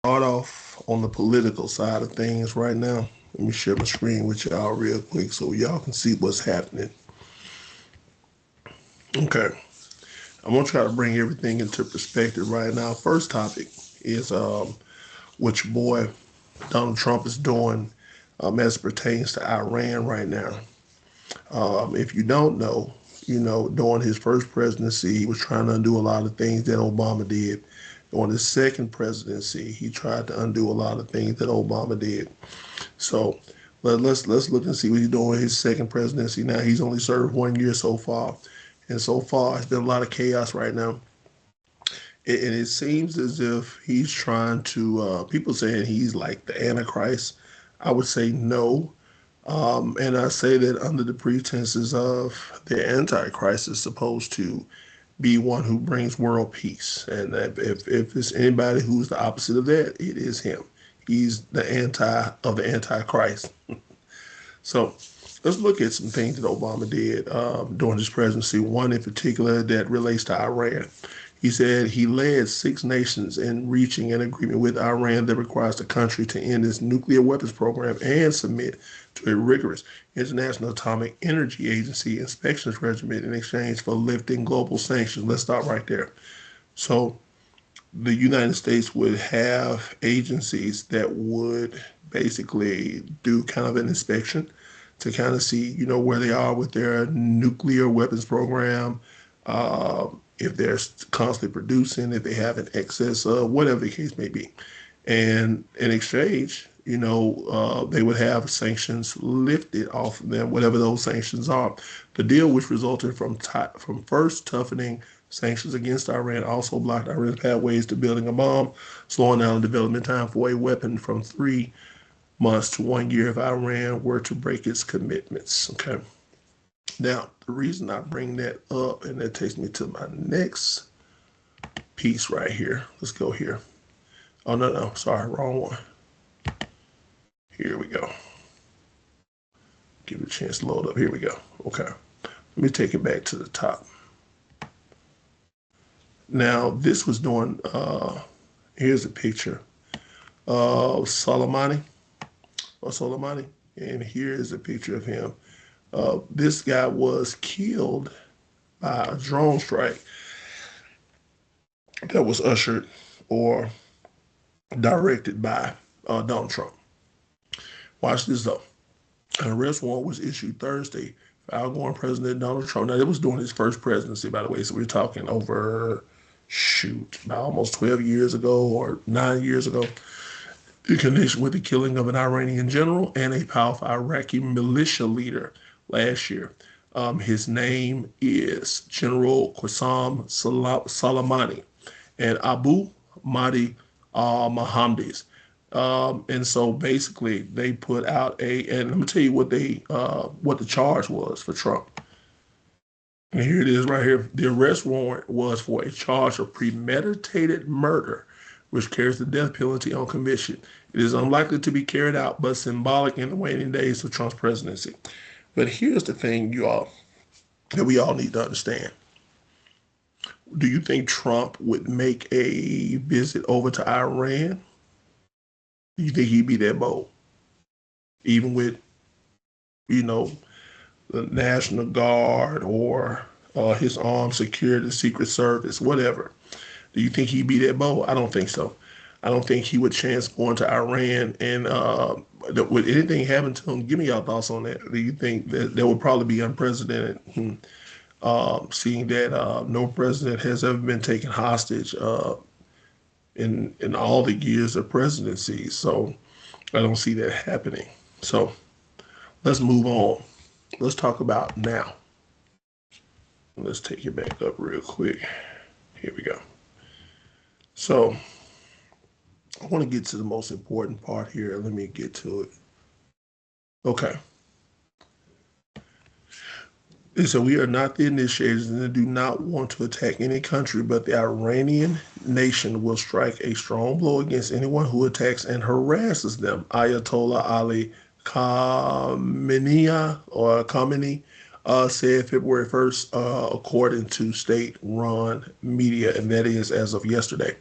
Start off on the political side of things right now. Let me share my screen with y'all real quick so y'all can see what's happening. Okay, I'm gonna try to bring everything into perspective right now. First topic is what your boy Donald Trump is doing as it pertains to Iran right now. If you don't know, during his first presidency, he was trying to undo a lot of things that Obama did. During his second presidency, he tried to undo a lot of things that Obama did. So let's look and see what he's doing with his second presidency. Now he's only served 1 year so far, and so far it's been a lot of chaos right now. And it seems as if he's trying to. People saying he's like the Antichrist. I would say no. And I say that under the pretenses of the Antichrist is supposed to be one who brings world peace. And if it's anybody who's the opposite of that, it is him. He's the anti of the Antichrist. So let's look at some things that Obama did during his presidency. One in particular that relates to Iran. He said he led 6 nations in reaching an agreement with Iran that requires the country to end its nuclear weapons program and submit to a rigorous International Atomic Energy Agency inspections regimen in exchange for lifting global sanctions. Let's stop right there. So the United States would have agencies that would basically do kind of an inspection to kind of see, where they are with their nuclear weapons program, if they're constantly producing, if they have an excess of whatever the case may be. And in exchange, they would have sanctions lifted off of them, whatever those sanctions are. The deal, which resulted from first toughening sanctions against Iran, also blocked Iran's pathways to building a bomb, slowing down the development time for a weapon from 3 months to 1 year if Iran were to break its commitments. Okay. Now, the reason I bring that up, and that takes me to my next piece right here. Let's go here. Oh, no, sorry, wrong one. Here we go. Give it a chance to load up. Here we go. Okay. Let me take it back to the top. Now, this was during, here's a picture of Soleimani, and here is a picture of him. This guy was killed by a drone strike that was ushered or directed by Donald Trump. Watch this though. An arrest warrant was issued Thursday for outgoing President Donald Trump. Now, it was during his first presidency, by the way, so we're talking over, about almost 12 years ago or 9 years ago, in connection with the killing of an Iranian general and a powerful Iraqi militia leader last year. His name is General Qasem Soleimani and Abu Mahdi al-Mohammadis. And so basically they put out and let me tell you what the charge was for Trump. And here it is right here. The arrest warrant was for a charge of premeditated murder, which carries the death penalty on conviction. It is unlikely to be carried out, but symbolic in the waning days of Trump's presidency. But here's the thing, you all, that we all need to understand. Do you think Trump would make a visit over to Iran? Do you think he'd be that bold? Even with, you know, the National Guard or his armed security, Secret Service, whatever. Do you think he'd be that bold? I don't think so. I don't think he would chance going to Iran and would anything happen to him? Give me your thoughts on that. Do you think that would probably be unprecedented? Seeing that no president has ever been taken hostage in all the years of presidency, so I don't see that happening. So let's move on. Let's talk about now. Let's take it back up real quick. Here we go. So I want to get to the most important part here. Let me get to it. Okay. So we are not the initiators and do not want to attack any country, but the Iranian nation will strike a strong blow against anyone who attacks and harasses them. Ayatollah Ali Khamenei said February 1st, according to state-run media, and that is as of yesterday.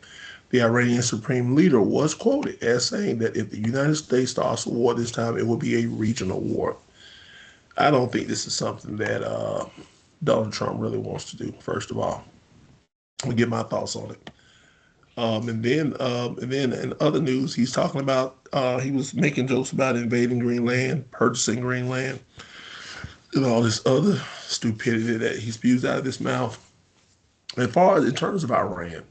The Iranian supreme leader was quoted as saying that if the United States starts a war this time, it will be a regional war. I don't think this is something that Donald Trump really wants to do. First of all, I'll get my thoughts on it. And then in other news, he's talking about he was making jokes about invading Greenland, purchasing Greenland, and all this other stupidity that he spews out of his mouth. As far as in terms of Iran,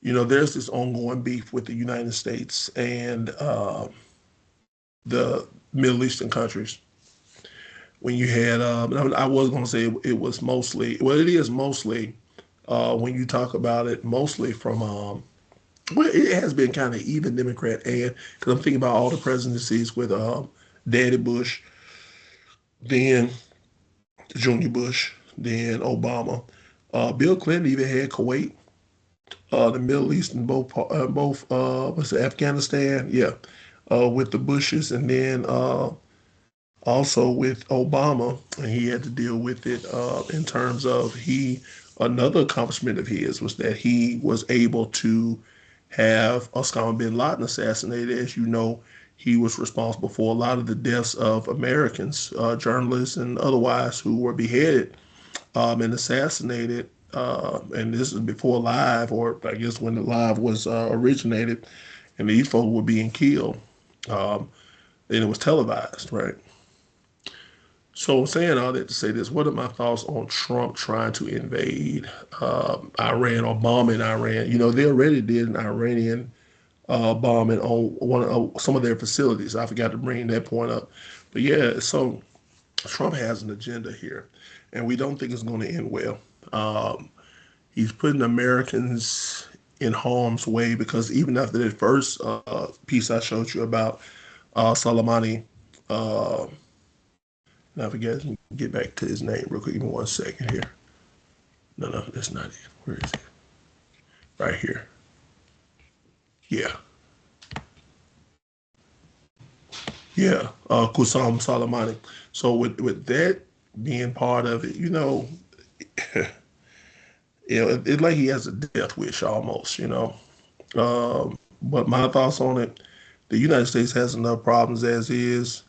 there's this ongoing beef with the United States and the Middle Eastern countries. When you had, I was going to say it was mostly, well, it is mostly when you talk about it, mostly from, well, it has been kind of even Democrat and because I'm thinking about all the presidencies with Daddy Bush, then Junior Bush, then Obama. Bill Clinton even had Kuwait, the Middle East, and both what's it, Afghanistan, yeah, with the Bushes, and then also with Obama, and he had to deal with it in terms of another accomplishment of his was that he was able to have Osama bin Laden assassinated. As you know, he was responsible for a lot of the deaths of Americans, journalists and otherwise, who were beheaded and assassinated. And this is before Live, or I guess when the Live was originated, and these folks were being killed. Um, and it was televised, right? So I'm saying all that to say this. What are my thoughts on Trump trying to invade Iran or bombing Iran? They already did an Iranian bombing on one of some of their facilities. I forgot to bring that point up. But yeah, so Trump has an agenda here, and we don't think it's going to end well. Um, he's putting Americans in harm's way because even after that first piece I showed you about Soleimani, uh, and I forget, get back to his name real quick. Give me 1 second here. No, that's not it. Where is it? Right here. Yeah, yeah. Kusam Soleimani. So with that being part of it, it's like he has a death wish almost. But my thoughts on it, the United States has enough problems as is.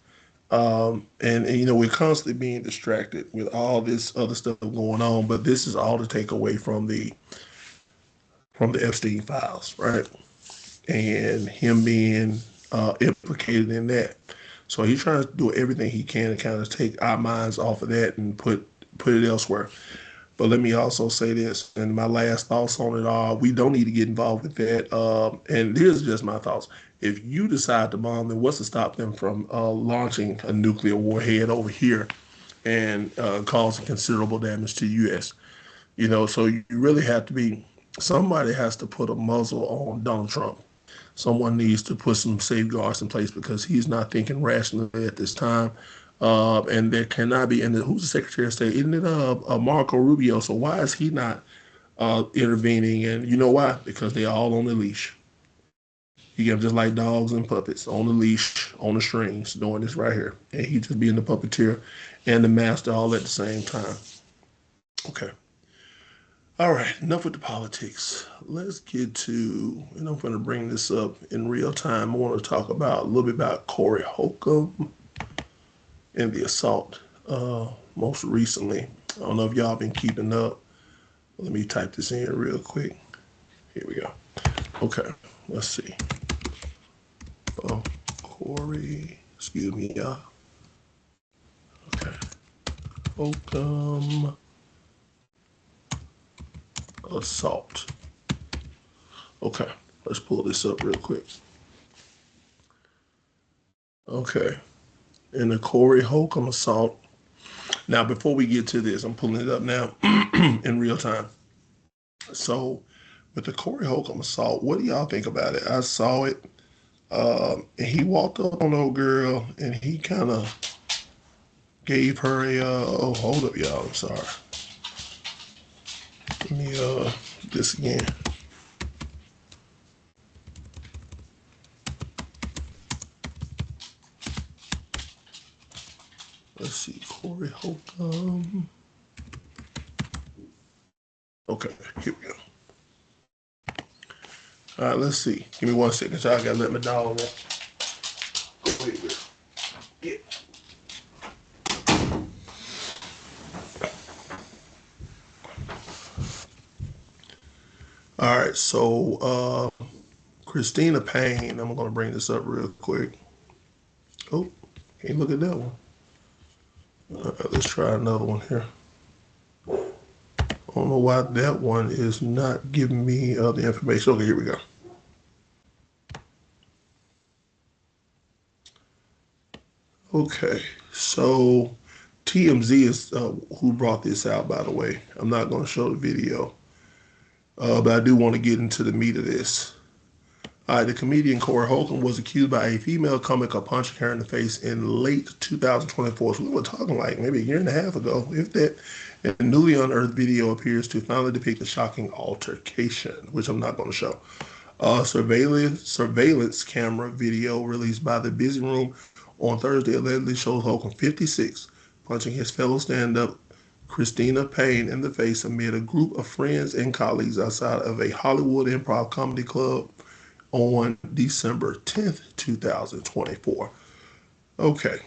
And we're constantly being distracted with all this other stuff going on, but this is all to take away from the Epstein files, right? And him being implicated in that. So he's trying to do everything he can to kind of take our minds off of that and put it elsewhere. But let me also say this, and my last thoughts on it are: we don't need to get involved with that. And here's just my thoughts: if you decide to bomb, then what's to stop them from launching a nuclear warhead over here and causing considerable damage to the U.S.? So you really have to be. Somebody has to put a muzzle on Donald Trump. Someone needs to put some safeguards in place because he's not thinking rationally at this time. And there cannot be, and who's the Secretary of State? Isn't it Marco Rubio? So why is he not intervening? And you know why? Because they're all on the leash. You get them just like dogs and puppets on the leash, on the strings, doing this right here. And he just being the puppeteer and the master all at the same time. Okay. All right, enough with the politics. Let's get to, and I'm going to bring this up in real time. I want to talk about a little bit about Corey Holcomb and the assault most recently. I don't know if y'all been keeping up. Let me type this in real quick. Here we go. Okay, let's see. Oh, Corey, excuse me, y'all. Okay, Holcomb assault. Okay, let's pull this up real quick. Okay, in the Corey Holcomb assault. Now, before we get to this, I'm pulling it up now in real time. So, with the Corey Holcomb assault, what do y'all think about it? I saw it, and he walked up on the old girl, and he kind of gave her a. Oh, hold up, y'all. I'm sorry. Let me this again. Let's see, Corey Holcomb. Okay, here we go. All right, let's see. Give me 1 second, so I gotta let my dog out. Go ahead, girl. Get. All right, so Kristina Payne. I'm gonna bring this up real quick. Oh, can't look at that one. All right, let's try another one here. I don't know why that one is not giving me the information. Okay, here we go. Okay, so TMZ is who brought this out, by the way. I'm not going to show the video, but I do want to get into the meat of this. The comedian Corey Holcomb was accused by a female comic of punching her in the face in late 2024. So we were talking like maybe a year and a half ago, if that. And the newly unearthed video appears to finally depict a shocking altercation, which I'm not going to show. Surveillance camera video released by the Busy Room on Thursday allegedly shows Holcomb 56 punching his fellow stand-up Kristina Payne in the face amid a group of friends and colleagues outside of a Hollywood improv comedy club on December 10th, 2024. Okay.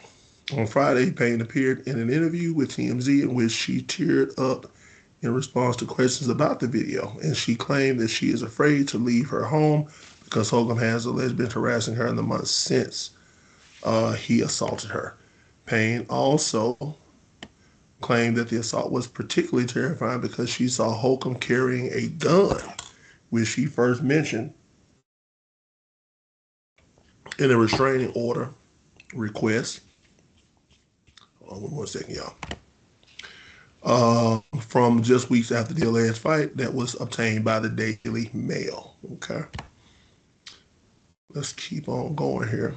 On Friday, Payne appeared in an interview with TMZ in which she teared up in response to questions about the video, and she claimed that she is afraid to leave her home because Holcomb has allegedly been harassing her in the months since he assaulted her. Payne also claimed that the assault was particularly terrifying because she saw Holcomb carrying a gun, which she first mentioned in a restraining order request. Hold on 1 second, y'all. From just weeks after the alleged fight that was obtained by the Daily Mail. Okay, let's keep on going here.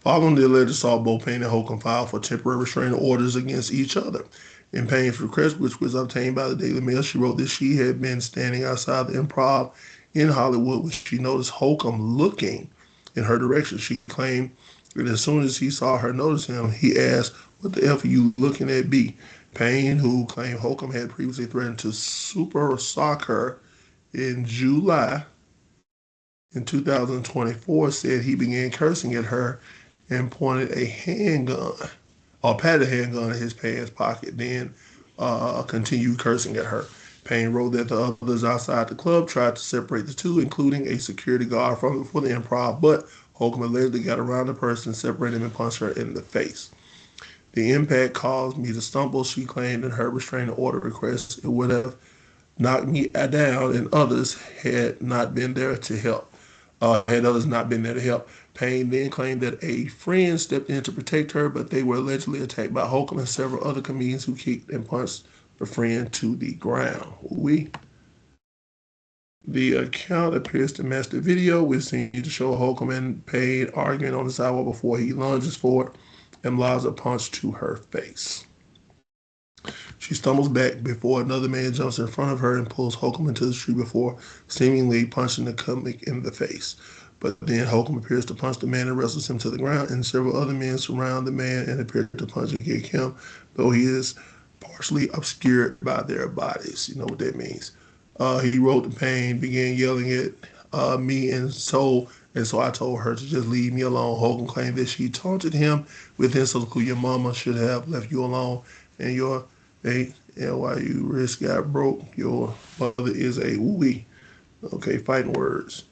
Following the alleged assault, both Payne and Holcomb filed for temporary restraining orders against each other. In Payne's request, which was obtained by the Daily Mail, she wrote that she had been standing outside the improv in Hollywood when she noticed Holcomb looking in her direction. She claimed that as soon as he saw her notice him, he asked, "What the F are you looking at, B?" Payne, who claimed Holcomb had previously threatened to super sock her in July in 2024, said he began cursing at her and pointed a handgun or patted a handgun in his pants pocket, then continued cursing at her. Payne wrote that the others outside the club tried to separate the two, including a security guard from for the improv, but Holcomb allegedly got around the person, separated him, and punched her in the face. The impact caused me to stumble, she claimed in her restraining order request. It would have knocked me down, and others had not been there to help. Had others not been there to help. Payne then claimed that a friend stepped in to protect her, but they were allegedly attacked by Holcomb and several other comedians who kicked and punched the friend to the ground. The account appears to match the video, which seems to show Holcomb and Payne arguing on the sidewalk before he lunges forward and lobs a punch to her face. She stumbles back before another man jumps in front of her and pulls Holcomb into the street before seemingly punching the comic in the face. But then Holcomb appears to punch the man and wrestles him to the ground, and several other men surround the man and appear to punch and kick him, though he is partially obscured by their bodies. You know what that means. He wrote the Payne, began yelling at me, and so I told her to just leave me alone. Holcomb claimed that she taunted him with insults. Your mama should have left you alone, and your NYU wrist got broke. Your mother is a wooey. Okay, fighting words.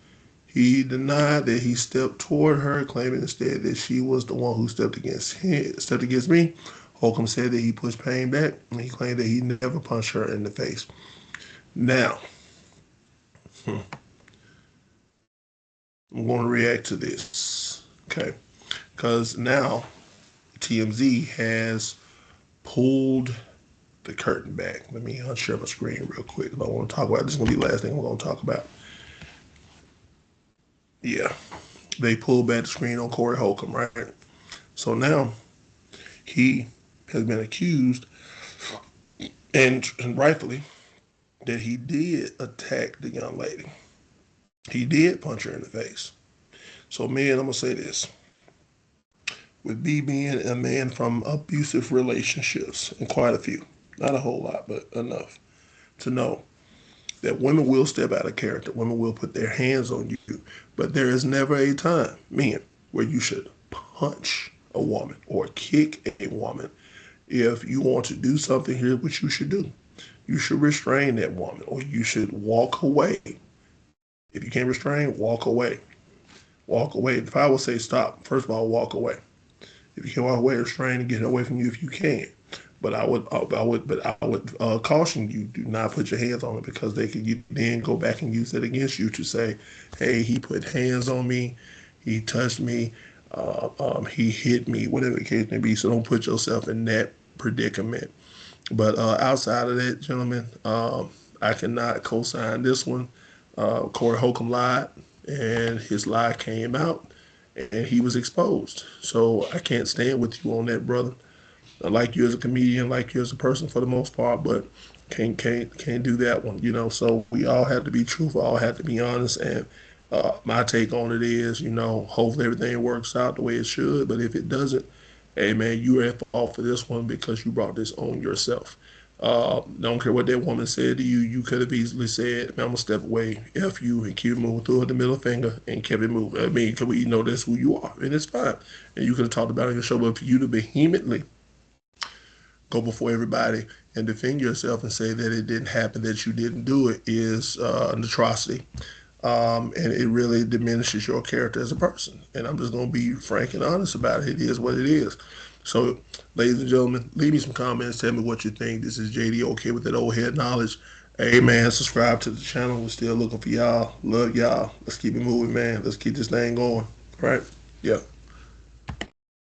He denied that he stepped toward her, claiming instead that she was the one who stepped against me. Holcomb said that he pushed Payne back, and he claimed that he never punched her in the face. Now, I'm going to react to this, okay? Because now TMZ has pulled the curtain back. Let me unshare my screen real quick. I want to talk about this. Is going to be the last thing we're going to talk about. Yeah, they pulled back the screen on Corey Holcomb, right? So now he has been accused, and rightfully, that he did attack the young lady. He did punch her in the face. So, man, I'm going to say this. With B being a man from abusive relationships, and quite a few, not a whole lot, but enough to know that women will step out of character. Women will put their hands on you. But there is never a time, men, where you should punch a woman or kick a woman. If you want to do something, here's what you should do. You should restrain that woman, or you should walk away. If you can't restrain, walk away. Walk away. If I would say stop, first of all, walk away. If you can walk away, restrain and get away from you if you can. But I would caution you: do not put your hands on it, because they could then go back and use it against you to say, "Hey, he put hands on me, he touched me, he hit me, whatever the case may be." So don't put yourself in that predicament. But outside of that, gentlemen, I cannot co-sign this one. Corey Holcomb lied, and his lie came out, and he was exposed. So I can't stand with you on that, brother. I like you as a comedian, like you as a person for the most part, but can't do that one, you know. So we all have to be truthful, all have to be honest, and my take on it is, you know, hopefully everything works out the way it should. But if it doesn't, hey man, you are at fault for this one because you brought this on yourself. Don't care what that woman said to you. You could have easily said, "Man, I'm gonna step away, f you," and keep it moving, through the middle finger and kept it moving. I mean, because we know that's who you are, and it's fine. And you could have talked about it on your show, but for you to vehemently go before everybody and defend yourself and say that it didn't happen, that you didn't do it, is an atrocity. And it really diminishes your character as a person. And I'm just going to be frank and honest about it. It is what it is. So, ladies and gentlemen, leave me some comments. Tell me what you think. This is JD, okay with that old head knowledge. Hey, man, subscribe to the channel. We're still looking for y'all. Love y'all. Let's keep it moving, man. Let's keep this thing going. All right? Yeah.